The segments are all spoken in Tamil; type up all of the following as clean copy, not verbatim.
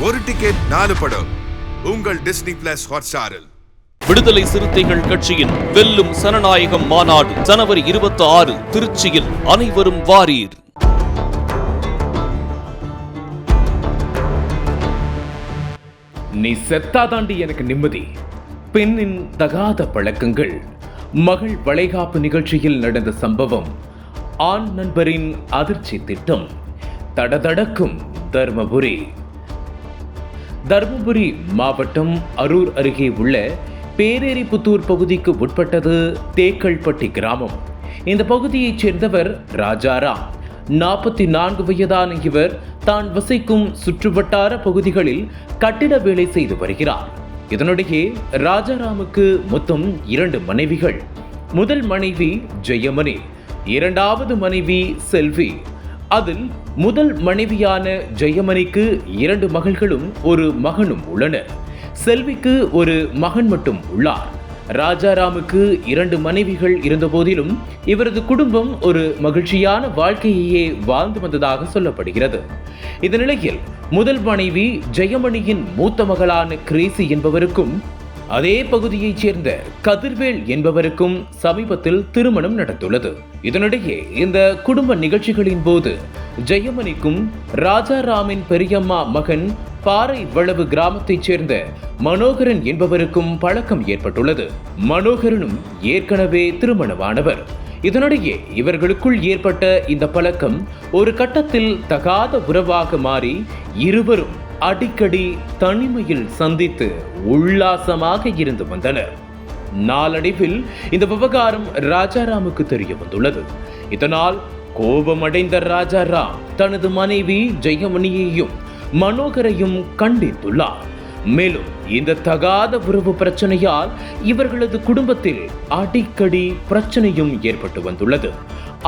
ஒரு டிக்கெட் 4 படம் உங்கள் டிஸ்னி பிளஸ் ஹாட்ஸ்டாரில். விடுதலை சிறுத்தைகள் கட்சியின் வெல்லும் சனநாயகம் மாநாடு ஜனவரி 26 திருச்சியில். அனைவரும் வாரீர். நீ செத்தாதாண்டி எனக்கு நிம்மதி. பெண்ணின் தகாத பழக்கங்கள். மகள் வளைகாப்பு நிகழ்ச்சியில் நடந்த சம்பவம். ஆண் நண்பரின் அதிர்ச்சி திட்டம். தடதடக்கும் தர்மபுரி. தர்மபுரி மாவட்டம் அரூர் அருகே உள்ள பேரேரிப்புத்தூர் பகுதிக்கு உட்பட்டது தேக்கல்பட்டி கிராமம். இந்த பகுதியைச் சேர்ந்தவர் ராஜாராம். 44 வயதான இவர் தான் வசிக்கும் சுற்றுவட்டார பகுதிகளில் கட்டிட வேலை செய்து வருகிறார். இதனிடையே ராஜாராமுக்கு மொத்தம் 2 மனைவிகள். முதல் மனைவி ஜெயமணி, இரண்டாவது மனைவி செல்வி. அதில் முதல் மனைவியான ஜெயமணிக்கு 2 மகள்களும் ஒரு மகனும் உள்ளனர். செல்விக்கு ஒரு மகன் மட்டும் உள்ளார். ராஜாராமுக்கு 2 மனைவிகள் இருந்த போதிலும் இவரது குடும்பம் ஒரு மகிழ்ச்சியான வாழ்க்கையையே வாழ்ந்து வந்ததாக சொல்லப்படுகிறது. இந்த நிலையில் முதல் மனைவி ஜெயமணியின் மூத்த மகளான கிரேசி என்பவருக்கும் அதே பகுதியைச் சேர்ந்த கதிர்வேல் என்பவருக்கும் சமீபத்தில் திருமணம் நடந்துள்ளது. இதனிடையே இந்த குடும்ப நிகழ்ச்சிகளின் போது ஜெயமணிக்கும் ராஜாராமின் பெரியம்மா மகன் பாறை வளவு கிராமத்தைச் சேர்ந்த மனோகரன் என்பவருக்கும் பழக்கம் ஏற்பட்டுள்ளது. மனோகரனும் ஏற்கனவே திருமணமானவர். இதனிடையே இவர்களுக்குள் ஏற்பட்ட இந்த பழக்கம் ஒரு கட்டத்தில் தகாத உறவாக மாறி இருவரும் அடிக்கடி தனிமையில் சந்தித்து உல்லாசமாக இருந்து வந்தனர். நாளடைவில் இந்த விவகாரம் ராஜாராமுக்கு தெரிய வந்துள்ளது. இதனால் கோபமடைந்த ராஜாராம் தனது மனைவி ஜெயமணியையும் மனோகரையும் கண்டித்துள்ளார். மேலும் இந்த தகாத உறவு பிரச்சனையால் இவர்களது குடும்பத்தில் அடிக்கடி பிரச்சனையும் ஏற்பட்டு வந்துள்ளது.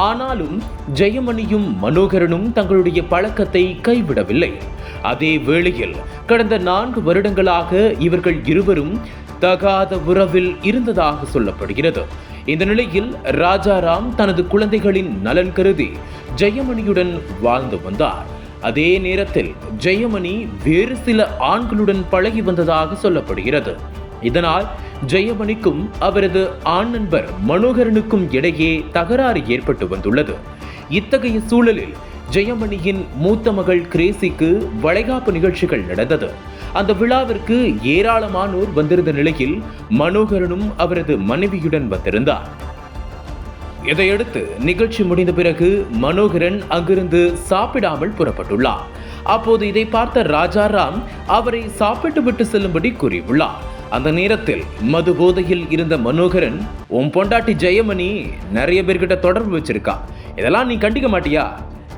ஆனாலும் ஜெயமணியும் மனோகரனும் தங்களுடைய பழக்கத்தை கைவிடவில்லை. அதே வேளையில் கடந்த 4 வருடங்களாக இவர்கள் இருவரும் தகாத உறவில் இருந்ததாக சொல்லப்படுகிறது. இந்த நிலையில் ராஜாராம் தனது குழந்தைகளின் நலன் கருதி ஜெயமணியுடன் வாழ்ந்து வந்தார். அதே நேரத்தில் ஜெயமணி வேறு சில ஆண்களுடன் பழகி வந்ததாக சொல்லப்படுகிறது. இதனால் ஜெயமணிக்கும் அவரது ஆண் நண்பர் மனோகரனுக்கும் இடையே தகராறு ஏற்பட்டு வந்துள்ளது. இத்தகைய சூழலில் ஜெயமணியின் மூத்த மகள் கிரேசிக்கு வளைகாப்பு நிகழ்ச்சிகள் நடந்தது. அந்த விழாவிற்கு ஏராளமானோர் வந்திருந்த நிலையில் மனோகரனும் அவரது மனைவியுடன் வந்திருந்தார். இதையடுத்து நிகழ்ச்சி முடிந்த பிறகு மனோகரன் அங்கிருந்து சாப்பிடாமல் புறப்பட்டுள்ளார். அப்போது இதை பார்த்த ராஜாராம் அவரை சாப்பிட்டு விட்டு செல்லும்படி கூறியுள்ளார். அந்த நேரத்தில் மது போதையில் இருந்த மனோகரன், உன் பொண்டாட்டி ஜெயமணி நிறைய பேர்கிட்ட தொடர்பு வச்சிருக்கா, இதெல்லாம் நீ கண்டிக்க மாட்டியா?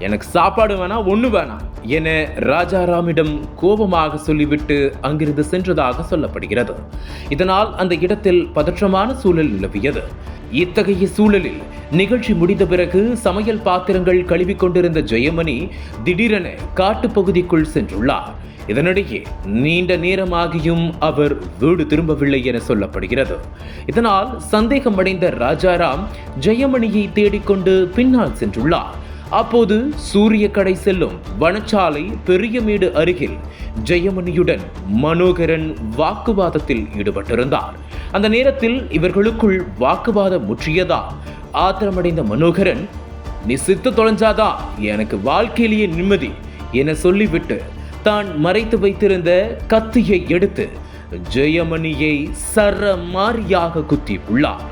எனக்கு சாப்பாடு வேணாம், ஒண்ணு வேணாம் என ராஜாராமிடம் கோபமாக சொல்லிவிட்டு அங்கிருந்து சென்றதாக சொல்லப்படுகிறது. இதனால் அந்த இடத்தில் பதற்றமான சூழல் நிலவியது. இத்தகைய சூழலில் நிகழ்ச்சி முடிந்த பிறகு சமையல் பாத்திரங்கள் கழுவிக் கொண்டிருந்த ஜெயமணி திடீரென காட்டுப்பகுதிக்குள் சென்றுள்ளார். இதனிடையே நீண்ட நேரமாகியும் அவர் வீடு திரும்பவில்லை என சொல்லப்படுகிறது. இதனால் சந்தேகமடைந்த ராஜாராம் ஜெயமணியை தேடிக்கொண்டு பின்னால் சென்றுள்ளார். அப்போது சூரிய கடை செல்லும் வனச்சாலை பெரியமேடு அருகில் ஜெயமணியுடன் மனோகரன் வாக்குவாதத்தில் ஈடுபட்டிருந்தார். அந்த நேரத்தில் இவர்களுக்குள் வாக்குவாதம் முற்றியதால் ஆத்திரமடைந்த மனோகரன், நீ சித்து தொலைஞ்சாதான் எனக்கு வாழ்க்கையிலேயே நிம்மதி என சொல்லிவிட்டு தான் மறைத்து வைத்திருந்த கத்தியை எடுத்து ஜெயமணியை சரமாரியாக குத்தி உள்ளார்.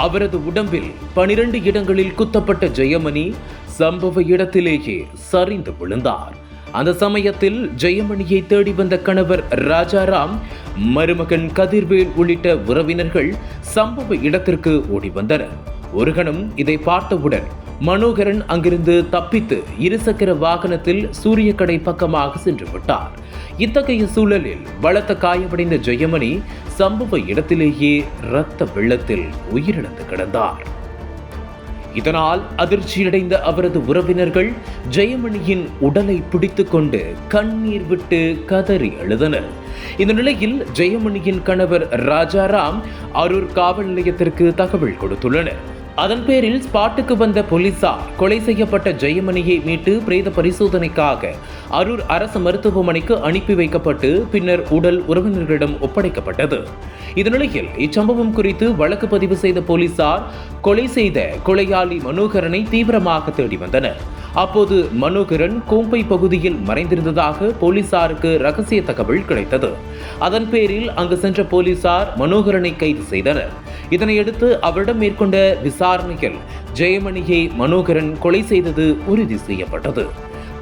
அவரது உடம்பில் 12 இடங்களில் குத்தப்பட்ட ஜெயமணி சம்பவ இடத்திலேயே சரிந்து விழுந்தார். அந்த சமயத்தில் ஜெயமணியை தேடி வந்த கணவர் ராஜாராம், மருமகன் கதிர்வேல் உள்ளிட்ட உறவினர்கள் சம்பவ இடத்திற்கு ஓடி வந்தனர். ஒரு கணம் இதை பார்த்தவுடன் மனோகரன் அங்கிருந்து தப்பித்து இருசக்கர வாகனத்தில் சூரியக்கடை பக்கமாக சென்று விட்டார். இத்தகைய சூழலில் பலத்த காயமடைந்த ஜெயமணி சம்பவ இடத்திலேயே இரத்த வெள்ளத்தில் உயிரிழந்து கிடந்தார். இதனால் அதிர்ச்சியடைந்த அவரது உறவினர்கள் ஜெயமணியின் உடலை பிடித்துக் கொண்டு கண்ணீர் விட்டு கதறி அழுதனர். இந்த நிலையில் ஜெயமணியின் கணவர் ராஜாராம் அரூர் காவல் நிலையத்திற்கு தகவல் கொடுத்துள்ளனர். அதன் பேரில் ஸ்பாட்டுக்கு வந்த போலீசார் கொலை செய்யப்பட்ட ஜெயமணியை மீட்டு பிரேத பரிசோதனைக்காக அரூர் அரசு மருத்துவமனைக்கு அனுப்பி வைக்கப்பட்டு பின்னர் உடல் உறவினர்களிடம் ஒப்படைக்கப்பட்டது. இதனிடையில் இச்சம்பவம் குறித்து வழக்கு பதிவு செய்த போலீசார் கொலை செய்த கொலையாளி மனோகரனை தீவிரமாக தேடி வந்தனர். அப்போது மனோகரன் கோம்பை பகுதியில் மறைந்திருந்ததாக போலீசாருக்கு ரகசிய தகவல் கிடைத்தது. அதன் பேரில் அங்கு சென்ற போலீசார் மனோகரனை கைது செய்தனர். இதனையடுத்து அவரிடம் மேற்கொண்ட விசாரணையில் ஜெயமணியை மனோகரன் கொலை செய்தது உறுதி செய்யப்பட்டது.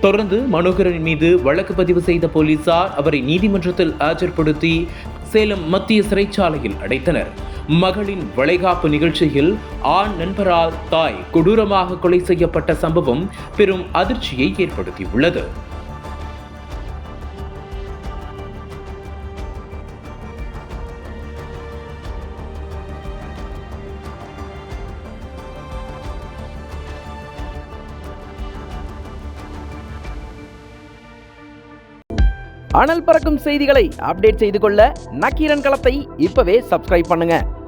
தொடர்ந்து மனோகரன் மீது வழக்கு பதிவு செய்த போலீசார் அவரை நீதிமன்றத்தில் ஆஜர்படுத்தி சேலம் மத்திய சிறைச்சாலையில் அடைத்தனர். மகளின் வளைகாப்பு நிகழ்ச்சியில் ஆண் நண்பரால் தாய் கொடூரமாக கொலை செய்யப்பட்ட சம்பவம் பெரும் அதிர்ச்சியை ஏற்படுத்தியுள்ளது. அனல் பறக்கும் செய்திகளை அப்டேட் செய்து கொள்ள நக்கீரன் களத்தை இப்பவே சப்ஸ்கிரைப் பண்ணுங்க.